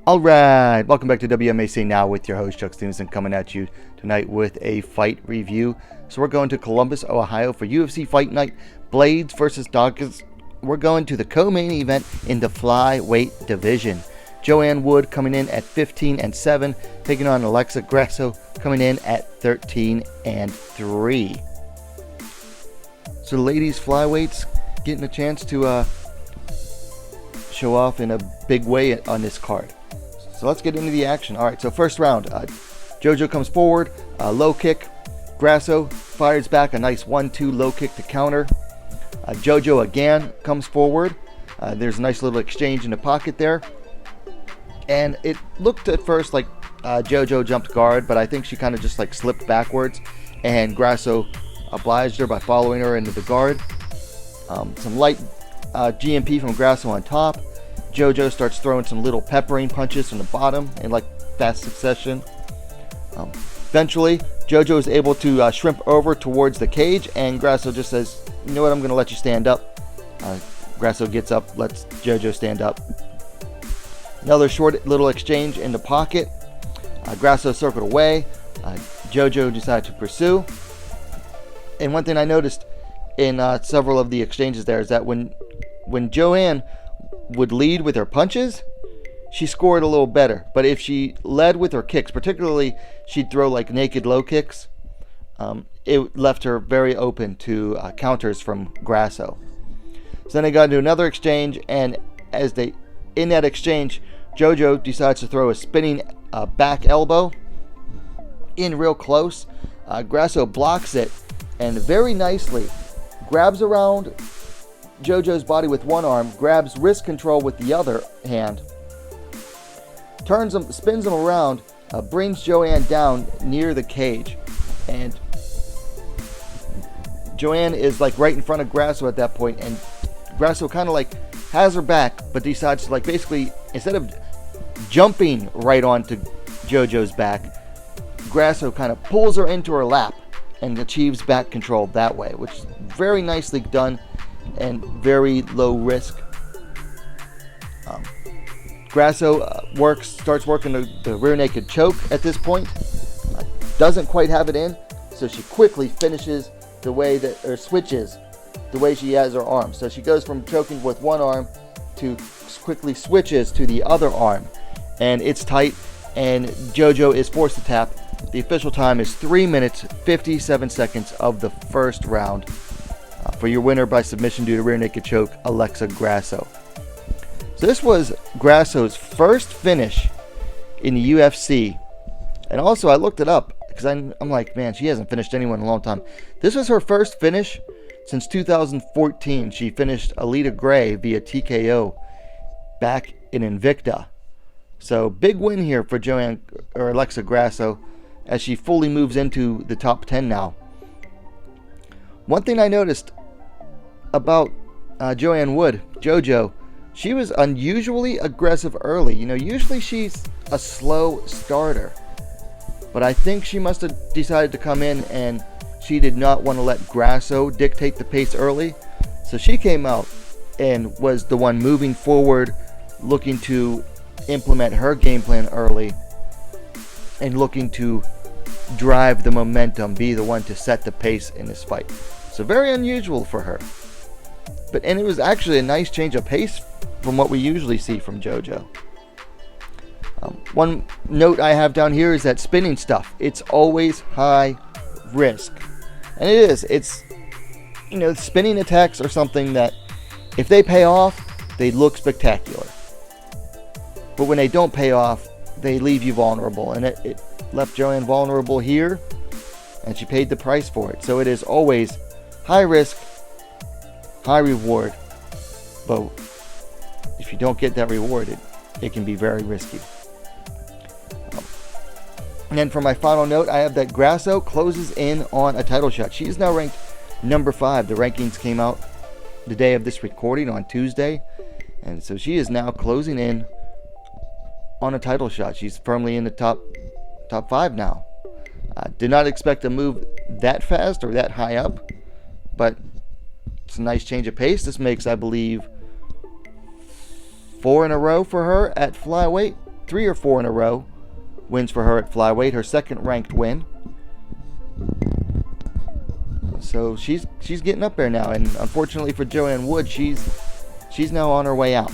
Alright, welcome back to WMAC Now with your host Chuck Stevenson, coming at you tonight with a fight review. So we're going to Columbus, Ohio for UFC Fight Night, Blaydes versus Daukaus. We're going to the co-main event in the Flyweight division. Joanne Wood coming in at 15-7, taking on Alexa Grasso coming in at 13-3. So the ladies Flyweights getting a chance to show off in a big way on this card. So let's get into the action. All right, so first round, JoJo comes forward, low kick. Grasso fires back a nice 1-2 low kick to counter. JoJo again comes forward. There's a nice little exchange in the pocket there. And it looked at first like JoJo jumped guard, but I think she kind of just like slipped backwards. And Grasso obliged her by following her into the guard. Some light GMP from Grasso on top. JoJo starts throwing some little peppering punches from the bottom in like fast succession. Eventually, JoJo is able to shrimp over towards the cage, and Grasso just says, "You know what? I'm going to let you stand up." Grasso gets up, lets JoJo stand up. Another short little exchange in the pocket. Grasso circled away. JoJo decided to pursue. And one thing I noticed in several of the exchanges there is that when Joanne would lead with her punches, she scored a little better. But if she led with her kicks, particularly she'd throw like naked low kicks, it left her very open to counters from Grasso. So then they got into another exchange, and in that exchange, JoJo decides to throw a spinning back elbow in real close. Grasso blocks it and very nicely grabs around JoJo's body with one arm, grabs wrist control with the other hand, turns him, spins him around, brings Joanne down near the cage. And Joanne is like right in front of Grasso at that point, and Grasso kind of like has her back, but decides to like basically, instead of jumping right onto JoJo's back, Grasso kind of pulls her into her lap and achieves back control that way, which is very nicely done and very low risk. Grasso starts working the rear naked choke at this point. Doesn't quite have it in, so she quickly finishes switches the way she has her arm. So she goes from choking with one arm to quickly switches to the other arm, and it's tight, and JoJo is forced to tap. The official time is 3 minutes 57 seconds of the first round. For your winner by submission due to rear naked choke, Alexa Grasso. So this was Grasso's first finish in the UFC. And also I looked it up because I'm like, man, she hasn't finished anyone in a long time. This was her first finish since 2014. She finished Alita Gray via TKO back in Invicta. So big win here for Alexa Grasso as she fully moves into the top 10 now. One thing I noticed about Joanne Wood, JoJo, she was unusually aggressive early. You know, usually she's a slow starter. But I think she must have decided to come in and she did not want to let Grasso dictate the pace early. So she came out and was the one moving forward, looking to implement her game plan early and looking to drive the momentum, be the one to set the pace in this fight. So very unusual for her. And it was actually a nice change of pace from what we usually see from JoJo. One note I have down here is that spinning stuff, it's always high risk. And it is. It's, spinning attacks are something that if they pay off, they look spectacular. But when they don't pay off, they leave you vulnerable. And it left Joanne vulnerable here, and she paid the price for it. So it is always high risk, high reward. But if you don't get that reward, it can be very risky. And then for my final note, I have that Grasso closes in on a title shot. She is now ranked number 5. The rankings came out the day of this recording on Tuesday. And so she is now closing in on a title shot. She's firmly in the top 5 now. Did not expect to move that fast or that high up, but it's a nice change of pace. This makes, I believe, 4 in a row for her at flyweight. 3 or 4 in a row wins for her at flyweight, her second ranked win. So she's getting up there now, and unfortunately for Joanne Wood, she's now on her way out.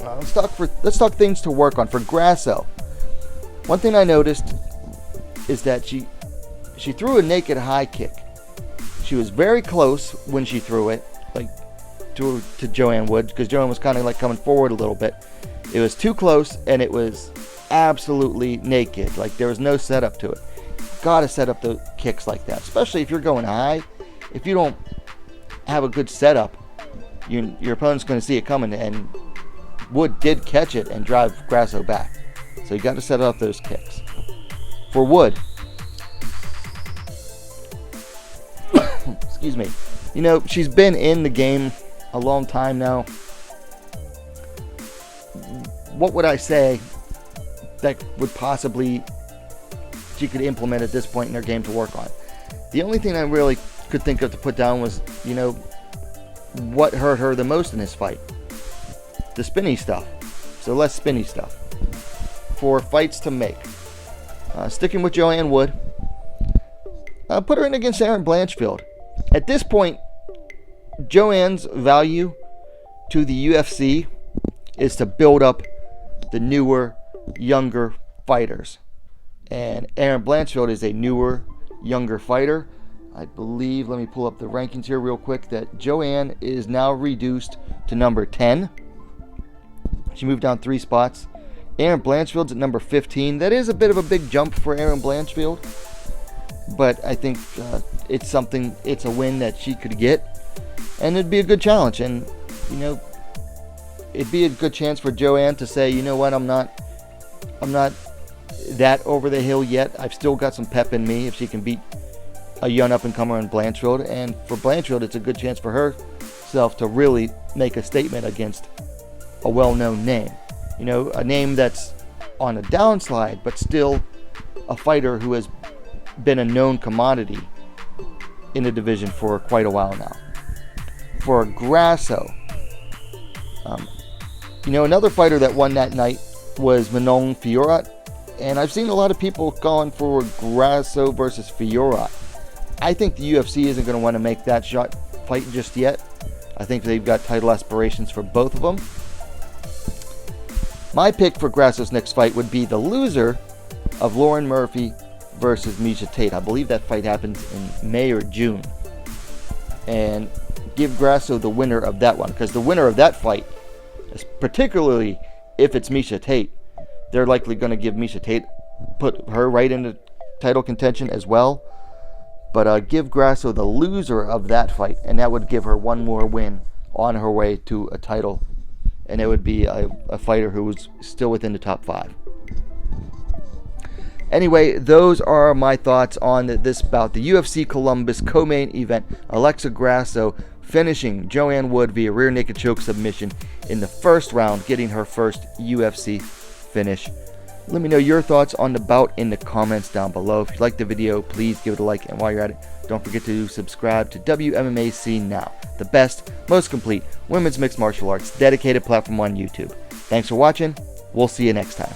Let's talk things to work on for Grasso. One thing I noticed is that she threw a naked high kick. She was very close when she threw it, like to Joanne Wood, because Joanne was kind of like coming forward a little bit. It was too close, and it was absolutely naked. Like there was no setup to it. Gotta set up the kicks like that, especially if you're going high. If you don't have a good setup, your opponent's going to see it coming, and Wood did catch it and drive Grasso back. So you got to set up those kicks. For Wood, excuse me, she's been in the game a long time now. What would I say that would possibly she could implement at this point in her game to work on? The only thing I really could think of to put down was, what hurt her the most in this fight? The spinny stuff. So less spinny stuff. For fights to make. Sticking with Joanne Wood, put her in against Erin Blanchfield. At this point, Joanne's value to the UFC is to build up the newer, younger fighters. And Erin Blanchfield is a newer, younger fighter. I believe, let me pull up the rankings here real quick, that Joanne is now reduced to number 10. She moved down 3 spots. Erin Blanchfield's at number 15. That is a bit of a big jump for Erin Blanchfield, but I think it's a win that she could get, and it'd be a good challenge. And it'd be a good chance for Joanne to say, you know what, I'm not that over the hill yet. I've still got some pep in me if she can beat a young up-and-comer in Blanchfield. And for Blanchfield, it's a good chance for herself to really make a statement against a well-known name. A name that's on a downslide, but still a fighter who has been a known commodity in the division for quite a while now. For Grasso, another fighter that won that night was Manon Fiorot, and I've seen a lot of people calling for Grasso versus Fiorot. I think the UFC isn't going to want to make that fight just yet. I think they've got title aspirations for both of them. My pick for Grasso's next fight would be the loser of Lauren Murphy versus Miesha Tate. I believe that fight happens in May or June. And give Grasso the winner of that one, because the winner of that fight, particularly if it's Miesha Tate, they're likely going to give Miesha Tate, put her right into title contention as well. But give Grasso the loser of that fight, and that would give her one more win on her way to a title. And it would be a fighter who was still within the top 5. Anyway, those are my thoughts on this bout. The UFC Columbus co-main event. Alexa Grasso finishing Joanne Wood via rear naked choke submission in the first round, getting her first UFC finish. Let me know your thoughts on the bout in the comments down below. If you liked the video, please give it a like. And while you're at it, don't forget to subscribe to WMMAC Now, the best, most complete women's mixed martial arts dedicated platform on YouTube. Thanks for watching. We'll see you next time.